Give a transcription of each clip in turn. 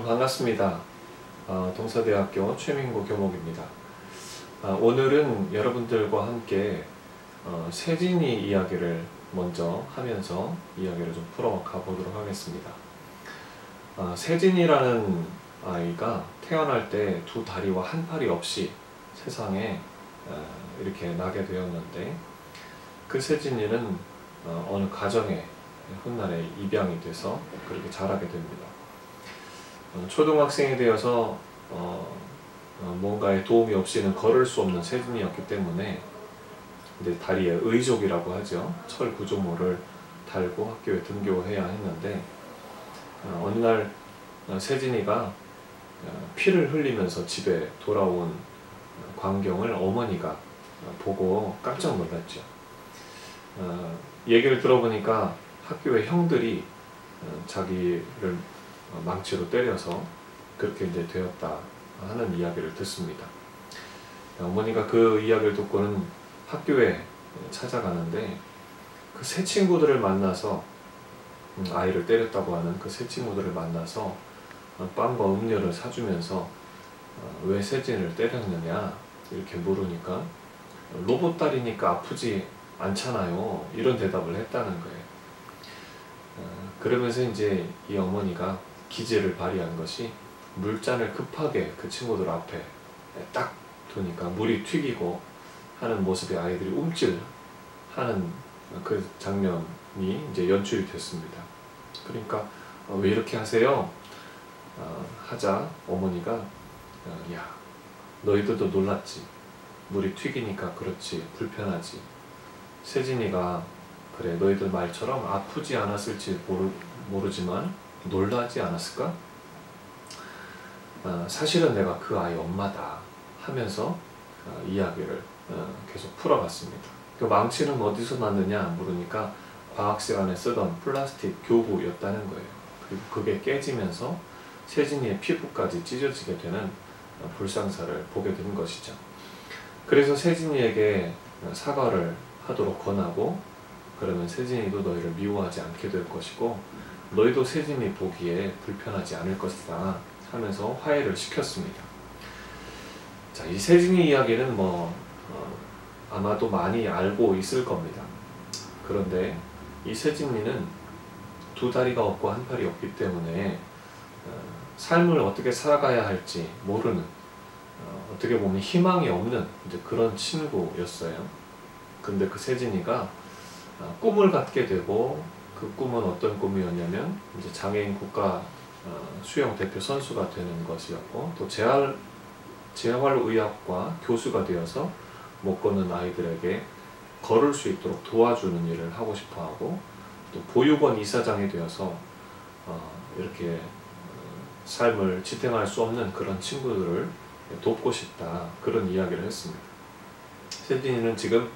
여러분 반갑습니다. 동서대학교 최민구 교목입니다. 오늘은 여러분들과 함께 세진이 이야기를 먼저 하면서 이야기를 좀 풀어가 보도록 하겠습니다. 세진이라는 아이가 태어날 때 두 다리와 한 팔이 없이 세상에 이렇게 나게 되었는데, 그 세진이는 어느 가정에 훗날에 입양이 돼서 그렇게 자라게 됩니다. 초등학생이 되어서 뭔가의 도움이 없이는 걸을 수 없는 세진이었기 때문에 이제 다리에 의족이라고 하죠. 철 구조물을 달고 학교에 등교해야 했는데, 어느 날 세진이가 피를 흘리면서 집에 돌아온 광경을 어머니가 보고 깜짝 놀랐죠. 얘기를 들어보니까 학교의 형들이 자기를 망치로 때려서 그렇게 이제 되었다 하는 이야기를 듣습니다. 어머니가 그 이야기를 듣고는 학교에 찾아가는데, 그 새 친구들을 만나서 아이를 때렸다고 하는 그 새 친구들을 만나서 빵과 음료를 사주면서 왜 세진을 때렸느냐 이렇게 물으니까 로봇 다리니까 아프지 않잖아요, 이런 대답을 했다는 거예요. 그러면서 이제 이 어머니가 기재를 발휘한 것이, 물잔을 급하게 그 친구들 앞에 딱 두니까 물이 튀기고 하는 모습에 아이들이 움찔하는 그 장면이 이제 연출이 됐습니다. 그러니까 왜 이렇게 하세요? 하자 어머니가 야, 너희들도 놀랐지? 물이 튀기니까 그렇지, 불편하지. 세진이가 그래, 너희들 말처럼 아프지 않았을지 모르지만 놀라지 않았을까? 사실은 내가 그 아이 엄마다 하면서 이야기를 계속 풀어갔습니다. 그 망치는 어디서 났느냐 물으니까 과학 시간에 쓰던 플라스틱 교구였다는 거예요. 그리고 그게 깨지면서 세진이의 피부까지 찢어지게 되는 불상사를 보게 된 것이죠. 그래서 세진이에게 사과를 하도록 권하고, 그러면 세진이도 너희를 미워하지 않게 될 것이고 너희도 세진이 보기에 불편하지 않을 것이다 하면서 화해를 시켰습니다. 자, 이 세진이 이야기는 아마도 많이 알고 있을 겁니다. 그런데 이 세진이는 두 다리가 없고 한 팔이 없기 때문에 삶을 어떻게 살아가야 할지 모르는, 어떻게 보면 희망이 없는 이제 그런 친구였어요. 근데 그 세진이가 꿈을 갖게 되고, 그 꿈은 어떤 꿈이었냐면 이제 장애인 국가 수영 대표 선수가 되는 것이었고, 또 재활의학과 교수가 되어서 못 걷는 아이들에게 걸을 수 있도록 도와주는 일을 하고 싶어하고, 또 보육원 이사장이 되어서 이렇게 삶을 지탱할 수 없는 그런 친구들을 돕고 싶다, 그런 이야기를 했습니다. 세진이는 지금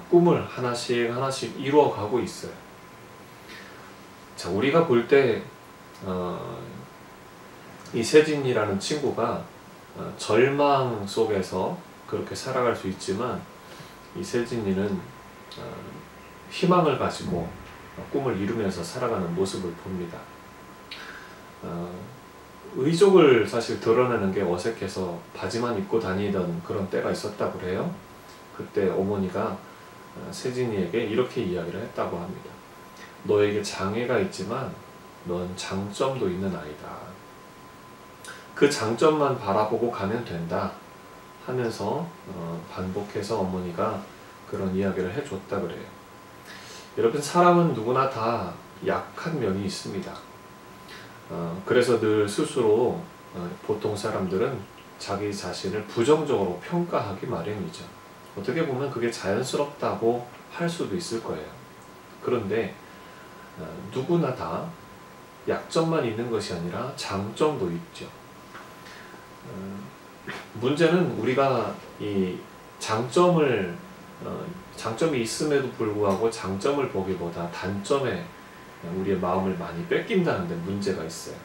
꿈을 하나씩 이루어가고 있어요. 자, 우리가 볼 때 이 세진이라는 친구가 절망 속에서 그렇게 살아갈 수 있지만, 이 세진이는 희망을 가지고 꿈을 이루면서 살아가는 모습을 봅니다. 의족을 사실 드러내는 게 어색해서 바지만 입고 다니던 그런 때가 있었다고 그래요. 그때 어머니가 세진이에게 이렇게 이야기를 했다고 합니다. 너에게 장애가 있지만 넌 장점도 있는 아이다. 그 장점만 바라보고 가면 된다 하면서 반복해서 어머니가 그런 이야기를 해줬다 그래요. 여러분, 사람은 누구나 다 약한 면이 있습니다. 그래서 늘 스스로 보통 사람들은 자기 자신을 부정적으로 평가하기 마련이죠. 어떻게 보면 그게 자연스럽다고 할 수도 있을 거예요. 그런데 누구나 다 약점만 있는 것이 아니라 장점도 있죠. 문제는 우리가 이 장점이 있음에도 불구하고 장점을 보기보다 단점에 우리의 마음을 많이 뺏긴다는 데 문제가 있어요.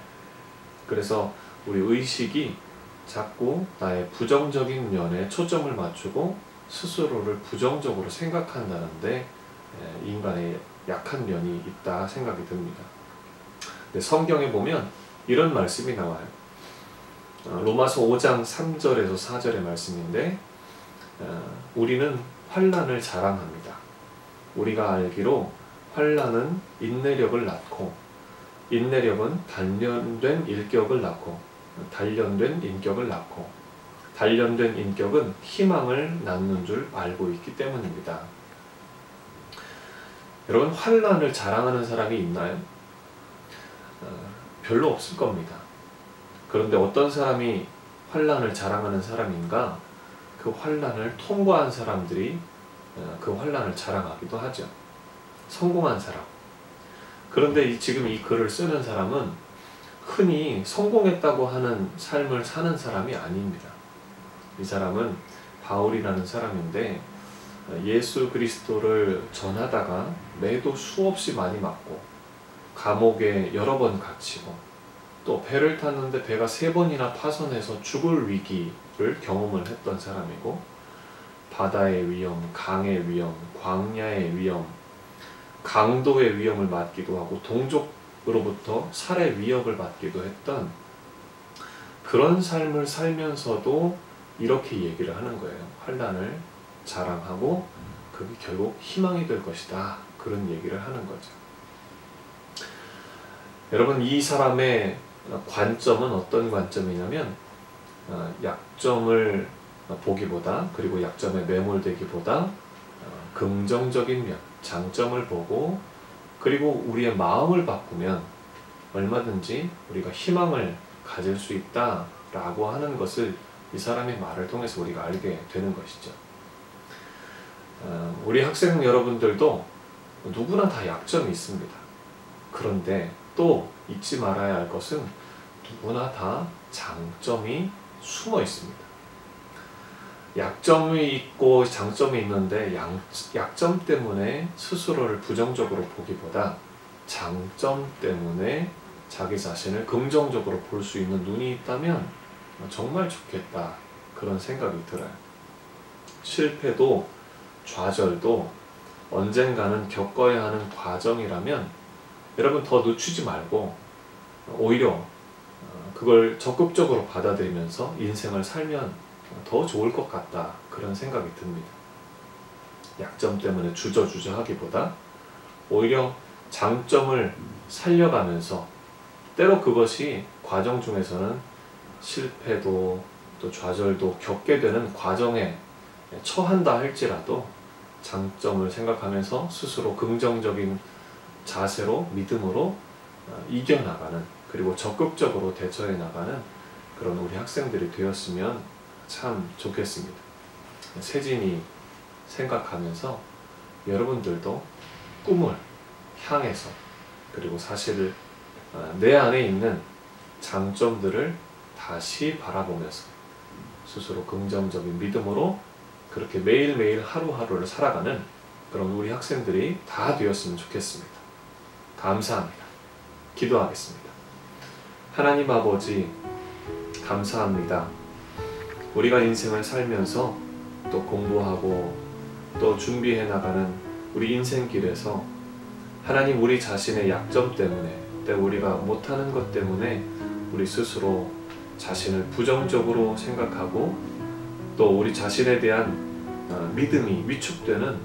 그래서 우리 의식이 자꾸 나의 부정적인 면에 초점을 맞추고 스스로를 부정적으로 생각한다는데 인간의 약한 면이 있다 생각이 듭니다. 성경에 보면 이런 말씀이 나와요. 로마서 5장 3절에서 4절의 말씀인데 우리는 환난을 자랑합니다. 우리가 알기로 환난은 인내력을 낳고 인내력은 단련된 인격을 낳고 단련된 인격을 낳고 단련된 인격은 희망을 낳는 줄 알고 있기 때문입니다. 여러분, 환난을 자랑하는 사람이 있나요? 별로 없을 겁니다. 그런데 어떤 사람이 환난을 자랑하는 사람인가? 그 환난을 통과한 사람들이 그 환난을 자랑하기도 하죠. 성공한 사람. 그런데 지금 이 글을 쓰는 사람은 흔히 성공했다고 하는 삶을 사는 사람이 아닙니다. 이 사람은 바울이라는 사람인데 예수 그리스도를 전하다가 매도 수없이 많이 맞고 감옥에 여러 번 갇히고 또 배를 탔는데 배가 3번이나 파손해서 죽을 위기를 경험을 했던 사람이고 바다의 위험, 강의 위험, 광야의 위험, 강도의 위험을 맞기도 하고 동족으로부터 살해 위협을 받기도 했던 그런 삶을 살면서도 이렇게 얘기를 하는 거예요. 환난을 자랑하고 그게 결국 희망이 될 것이다. 그런 얘기를 하는 거죠. 여러분, 이 사람의 관점은 어떤 관점이냐면 약점을 보기보다 그리고 약점에 매몰되기보다 긍정적인 면, 장점을 보고 그리고 우리의 마음을 바꾸면 얼마든지 우리가 희망을 가질 수 있다라고 하는 것을 이 사람의 말을 통해서 우리가 알게 되는 것이죠. 우리 학생 여러분들도 누구나 다 약점이 있습니다. 그런데 또 잊지 말아야 할 것은 누구나 다 장점이 숨어 있습니다. 약점이 있고 장점이 있는데 약점 때문에 스스로를 부정적으로 보기보다 장점 때문에 자기 자신을 긍정적으로 볼 수 있는 눈이 있다면 정말 좋겠다, 그런 생각이 들어요. 실패도 좌절도 언젠가는 겪어야 하는 과정이라면 여러분 더 늦추지 말고 오히려 그걸 적극적으로 받아들이면서 인생을 살면 더 좋을 것 같다, 그런 생각이 듭니다. 약점 때문에 주저주저 하기보다 오히려 장점을 살려가면서 때로 그것이 과정 중에서는 실패도 또 좌절도 겪게 되는 과정에 처한다 할지라도 장점을 생각하면서 스스로 긍정적인 자세로 믿음으로 이겨나가는 그리고 적극적으로 대처해 나가는 그런 우리 학생들이 되었으면 참 좋겠습니다. 세진이 생각하면서 여러분들도 꿈을 향해서 그리고 사실 내 안에 있는 장점들을 다시 바라보면서 스스로 긍정적인 믿음으로 그렇게 매일매일 하루하루를 살아가는 그런 우리 학생들이 다 되었으면 좋겠습니다. 감사합니다. 기도하겠습니다. 하나님 아버지, 감사합니다. 우리가 인생을 살면서 또 공부하고 또 준비해 나가는 우리 인생길에서 하나님, 우리 자신의 약점 때문에 또 우리가 못하는 것 때문에 우리 스스로 자신을 부정적으로 생각하고 또 우리 자신에 대한 믿음이 위축되는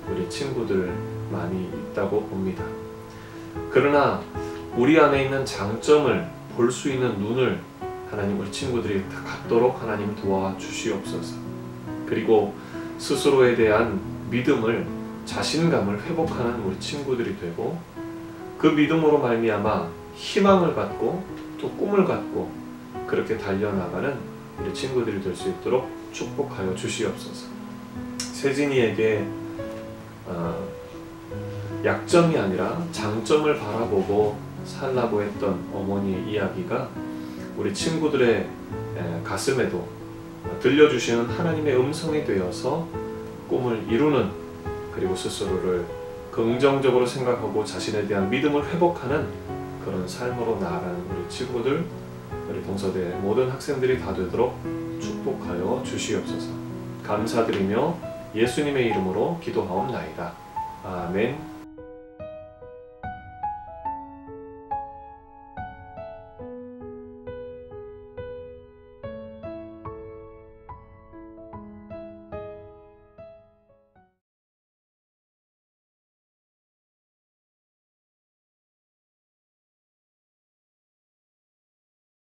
우리 친구들 많이 있다고 봅니다. 그러나 우리 안에 있는 장점을 볼 수 있는 눈을 하나님, 우리 친구들이 다 갖도록 하나님 도와주시옵소서. 그리고 스스로에 대한 믿음을, 자신감을 회복하는 우리 친구들이 되고 그 믿음으로 말미암아 희망을 갖고 또 꿈을 갖고 그렇게 달려나가는 우리 친구들이 될 수 있도록 축복하여 주시옵소서. 세진이에게 약점이 아니라 장점을 바라보고 살라고 했던 어머니의 이야기가 우리 친구들의 가슴에도 들려주시는 하나님의 음성이 되어서 꿈을 이루는, 그리고 스스로를 긍정적으로 생각하고 자신에 대한 믿음을 회복하는 그런 삶으로 나아가는 우리 친구들, 우리 동서대 모든 학생들이 다 되도록 축복하여 주시옵소서. 감사드리며 예수님의 이름으로 기도하옵나이다. 아멘.